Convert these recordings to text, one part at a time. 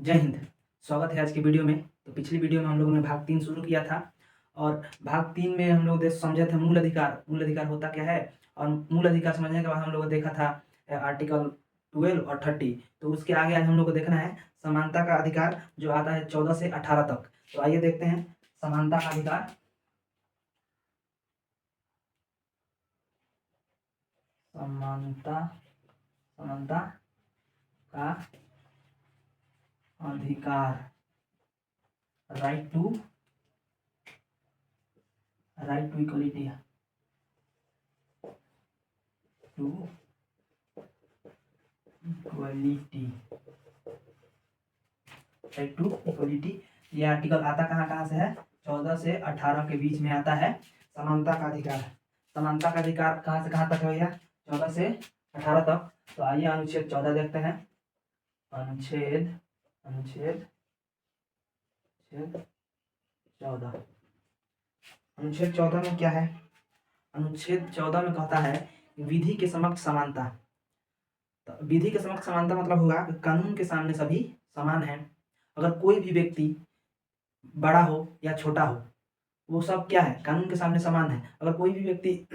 जय हिंद। स्वागत है आज की वीडियो में। तो पिछली वीडियो में हम लोगों ने भाग 3 शुरू किया था और भाग 3 में हम लोग समझे थे मूल अधिकार। मूल अधिकार होता क्या है और मूल अधिकार समझने के बाद हम लोग देखा था आर्टिकल 12 और 30। तो उसके आगे आज हम लोग को देखना है समानता का अधिकार जो आता है 14 से 18 तक। तो आइए देखते हैं समानता का अधिकार। समानता समानता का अधिकार, right to equality, to equality, right to equality. ये आर्टिकल आता कहाँ से है? 14 से 18 के बीच में आता है समानता का अधिकार। समानता का अधिकार कहाँ से कहाँ तक है भैया? 14 से 18 तक। तो आइए अनुच्छेद 14 देखते हैं। अनुच्छेद अनुच्छेद 14। अनुच्छेद 14 में क्या है? अनुच्छेद 14 में कहता है विधि के समक्ष समानता। तो विधि के समक्ष समानता मतलब होगा कि कानून के सामने सभी समान हैं। अगर कोई भी व्यक्ति बड़ा हो या छोटा हो, वो सब क्या है? कानून के सामने समान है। अगर कोई भी व्यक्ति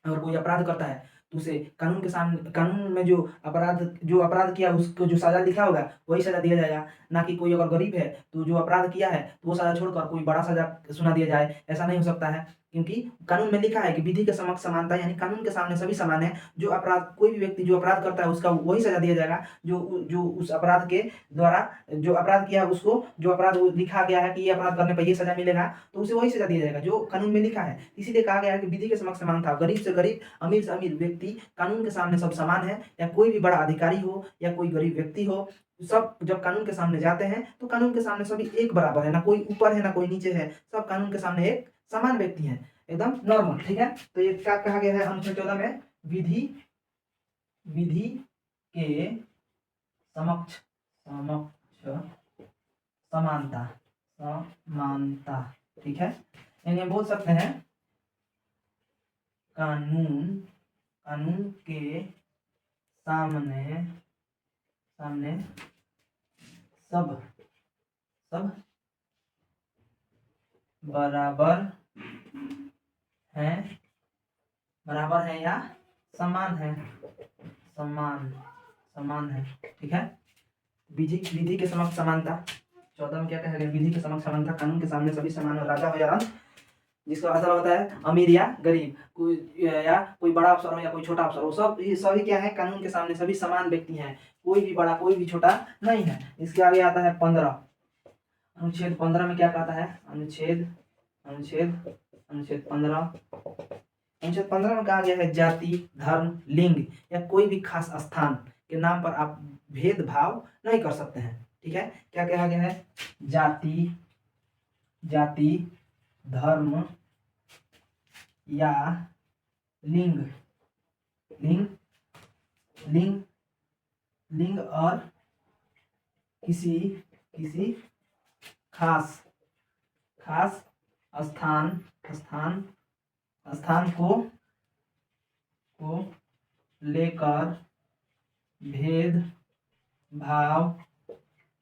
अगर कोई अपराध करता है तो उसे कानून के सामने, कानून में जो अपराध किया उसको जो सजा लिखा होगा वही सजा दिया जाएगा। ना कि कोई अगर गरीब है तो जो अपराध किया है तो वो सजा छोड़कर कोई बड़ा सजा सुना दिया जाए, ऐसा नहीं हो सकता है। क्योंकि कानून में लिखा है कि विधि के समक्ष समानता, यानी कानून के सामने सभी समान है। जो अपराध, कोई भी व्यक्ति जो अपराध करता है उसका वही सजा दिया जाएगा जो जो उस अपराध के द्वारा जो अपराध किया उसको, जो अपराध लिखा गया है कि ये अपराध करने पर ये सजा मिलेगा, तो उसे वही सजा दिया जाएगा जो कानून में लिखा है। इसीलिए कहा गया है कि विधि के समक्ष समानता, गरीब से गरीब, अमीर से अमीर व्यक्ति कानून के सामने सब समान है। या कोई भी बड़ा अधिकारी हो या कोई गरीब व्यक्ति हो, सब जब कानून के सामने जाते हैं तो कानून के सामने सभी एक बराबर है। ना कोई ऊपर है ना कोई नीचे है, सब कानून के सामने एक समान व्यक्ति है, एकदम नॉर्मल। ठीक है, तो ये क्या कहा गया है अनुच्छेद 14 में? विधि के समक्ष समानता। ठीक है, यानी बोल सकते हैं कानून के सामने सब बराबर हैं या समान है। ठीक है, विधि के समक्ष समानता 14 में क्या कहा गया? विधि के समक्ष समानता, कानून के सामने सभी समान हो, राजा हो या रंक, जिसका असर होता है अमीर या गरीब, कोई बड़ा अफसर हो या कोई छोटा अफसर हो, सभी क्या है? कानून के सामने सभी समान व्यक्ति हैं। कोई भी बड़ा कोई भी छोटा नहीं है। इसके आगे आता है 15। अनुच्छेद 15 में क्या कहता है? अनुच्छेद 15 में कहा गया है जाति, धर्म, लिंग या कोई भी खास स्थान के नाम पर आप भेदभाव नहीं कर सकते हैं। ठीक है, क्या कहा गया है? जाति, धर्म या लिंग और किसी खास स्थान को लेकर भेदभाव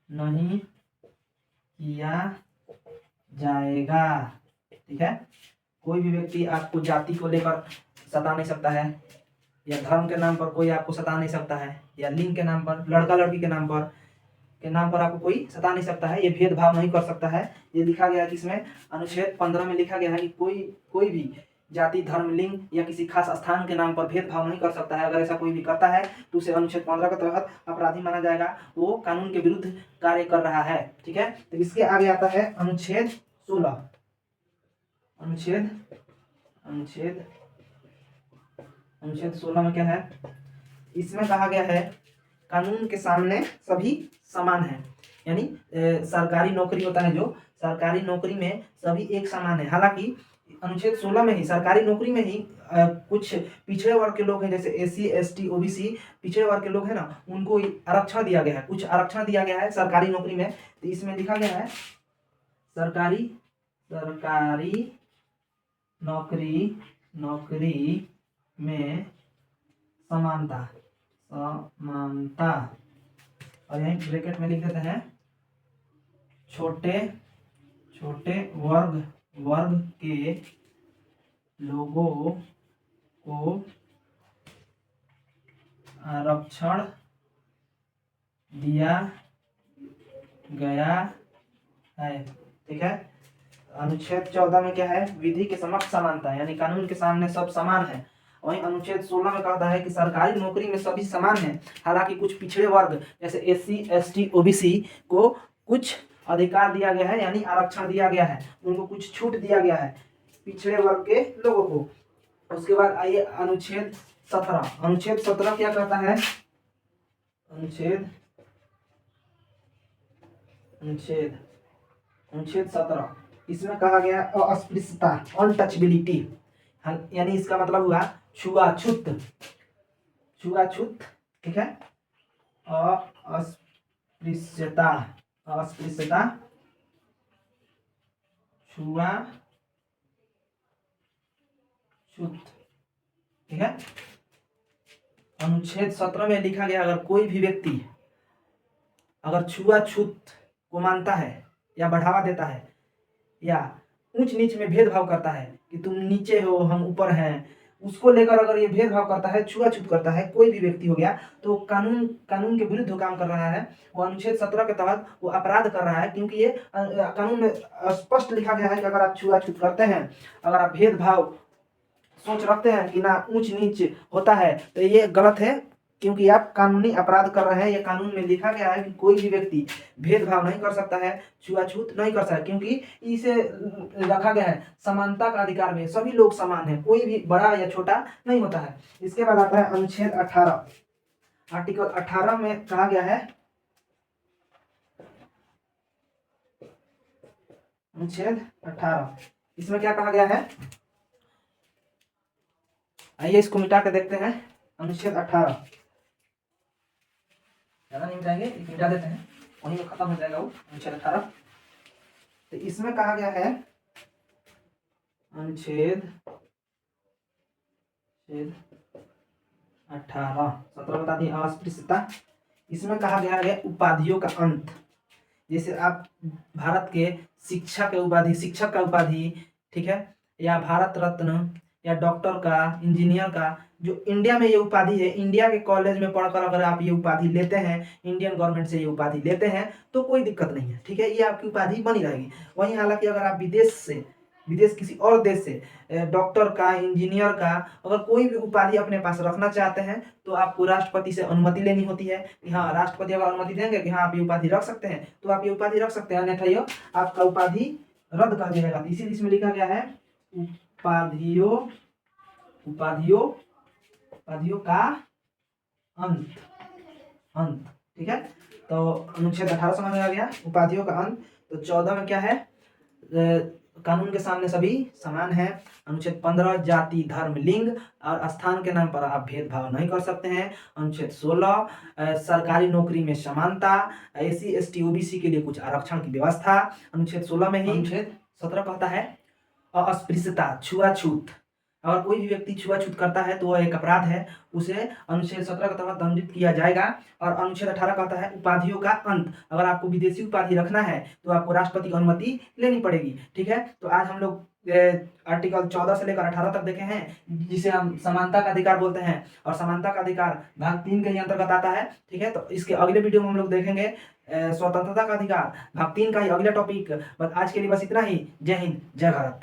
नहीं किया जाएगा। ठीक है, कोई भी व्यक्ति आपको जाति को लेकर सता नहीं सकता है, या धर्म के नाम पर कोई आपको सता नहीं सकता है, या लिंग के नाम पर, लड़का लड़की के नाम पर आपको कोई सता नहीं सकता है। ये भेदभाव नहीं कर सकता है। ये लिखा गया है किसमें? अनुच्छेद 15 में लिखा गया है कि कोई भी जाति, धर्म, लिंग या किसी खास स्थान के नाम पर भेदभाव नहीं कर सकता है। अगर ऐसा कोई भी करता है तो उसे अनुच्छेद 15 के तहत अपराधी माना जाएगा, वो कानून के विरुद्ध कार्य कर रहा है। ठीक है, तो इसके आगे आता है अनुच्छेद 16। अनुच्छेद 16 में क्या है? इसमें कहा गया है कानून के सामने सभी समान हैं। यानी सरकारी नौकरी होता है, जो सरकारी नौकरी में सभी एक समान है। हालांकि अनुच्छेद 16 में ही सरकारी नौकरी में ही कुछ पिछड़े वर्ग के लोग हैं, जैसे SC ST OBC पिछड़े वर्ग के लोग हैं ना, उनको आरक्षण दिया गया है, कुछ आरक्षण दिया गया है सरकारी नौकरी में। तो इसमें लिखा गया है सरकारी नौकरी में समानता, और यहीं ब्रैकेट में लिख देते हैं छोटे छोटे वर्ग के लोगों को आरक्षण दिया गया है। ठीक है, अनुच्छेद 14 में क्या है, विधि के समक्ष समानता, यानी कानून के सामने सब समान है। वहीं अनुच्छेद 16 में कहता है कि सरकारी नौकरी में सभी समान हैं, हालांकि कुछ पिछड़े वर्ग जैसे SC ST OBC को कुछ अधिकार दिया गया है, यानी आरक्षण दिया गया है, उनको कुछ छूट दिया गया है, पिछड़े वर्ग के लोगों को। उसके बाद आइए अनुच्छेद 17। अनुच्छेद 17 क्या कहता है, अनुच्छेद 17 इसमें कहा गया अस्पृश्यता, अनटचबिलिटी, यानी इसका मतलब हुआ छुआछूत। ठीक है, अस्पृश्यता छुआछूत। ठीक है, अनुच्छेद 17 में लिखा गया अगर कोई भी व्यक्ति अगर छुआछूत को मानता है या बढ़ावा देता है या ऊंच नीच में भेदभाव करता है कि तुम नीचे हो हम ऊपर हैं, उसको लेकर अगर ये भेदभाव करता है, छुआछूत करता है, कोई भी व्यक्ति हो गया, तो कानून के विरुद्ध काम कर रहा है, वो अनुच्छेद 17 के तहत वो अपराध कर रहा है। क्योंकि ये कानून में स्पष्ट लिखा गया है कि अगर आप छुआछूत करते हैं, अगर आप भेदभाव सोच रखते हैं कि ना ऊंच नीच होता है, तो ये गलत है, क्योंकि आप कानूनी अपराध कर रहे हैं। ये कानून में लिखा गया है कि कोई भी व्यक्ति भेदभाव नहीं कर सकता है, छुआछूत नहीं कर सकता है, क्योंकि इसे रखा गया है समानता का अधिकार में, सभी लोग समान हैं, कोई भी बड़ा या छोटा नहीं होता है। इसके बाद आता है अनुच्छेद 18। आर्टिकल 18 में कहा गया है, अनुच्छेद 18 इसमें क्या कहा गया है, आइए इसको मिटा के देखते हैं। अनुच्छेद 18 ज्यादा नहीं मिटाएंगे, एक मिटा देते हैं, वहीं में खत्म हो जाएगा वो अनुच्छेद 18। तो इसमें कहा गया है अनुच्छेद 18 17 बता दिए, अस्पृश्यता। इसमें कहा गया है उपाधियों का अंत, जैसे आप भारत के शिक्षक का उपाधि, ठीक है, या भारत रत्न या डॉक्टर का, इंजीनियर का, जो इंडिया में ये उपाधि है, इंडिया के कॉलेज में पढ़कर अगर आप ये उपाधि लेते हैं, इंडियन गवर्नमेंट से ये उपाधि लेते हैं, तो कोई दिक्कत नहीं है। ठीक है, ये आपकी उपाधि बनी रहेगी। वहीं हालांकि अगर आप विदेश किसी और देश से डॉक्टर का, इंजीनियर का अगर कोई भी उपाधि अपने पास रखना चाहते हैं, तो आपको राष्ट्रपति से अनुमति लेनी होती है कि हाँ, राष्ट्रपति अगर अनुमति देंगे कि हाँ आप ये उपाधि रख सकते हैं, तो आप ये उपाधि रख सकते हैं, अन्यथा ये आपका उपाधि रद्द कर दिया जाएगा। इसीलिए इसमें लिखा गया है उपाधियों का अंत। ठीक है, तो अनुच्छेद 18 समझ में आ गया, उपाधियों का अंत। तो 14 में क्या है, कानून के सामने सभी समान हैं। अनुच्छेद 15 जाति, धर्म, लिंग और स्थान के नाम पर आप भेदभाव नहीं कर सकते हैं। अनुच्छेद 16 सरकारी नौकरी में समानता, SC ST OBC के लिए कुछ आरक्षण की व्यवस्था। अनुच्छेद 16 में ही अनुच्छेद 17 कहता है अस्पृश्यता, छुआछूत, अगर कोई भी व्यक्ति छुआछूत करता है तो वह एक अपराध है, उसे अनुच्छेद 17 के तहत दंडित किया जाएगा। और अनुच्छेद 18 कहता है उपाधियों का अंत, अगर आपको विदेशी उपाधि रखना है तो आपको राष्ट्रपति की अनुमति लेनी पड़ेगी। ठीक है, तो आज हम लोग आर्टिकल 14 से लेकर 18 तक देखे हैं, जिसे हम समानता का अधिकार बोलते हैं, और समानता का अधिकार भाग 3 के ही अंतर्गत आता है। ठीक है, तो इसके अगले वीडियो में हम लोग देखेंगे स्वतंत्रता का अधिकार, भाग 3 का ही अगला टॉपिक। बस आज के लिए बस इतना ही। जय हिंद, जय भारत।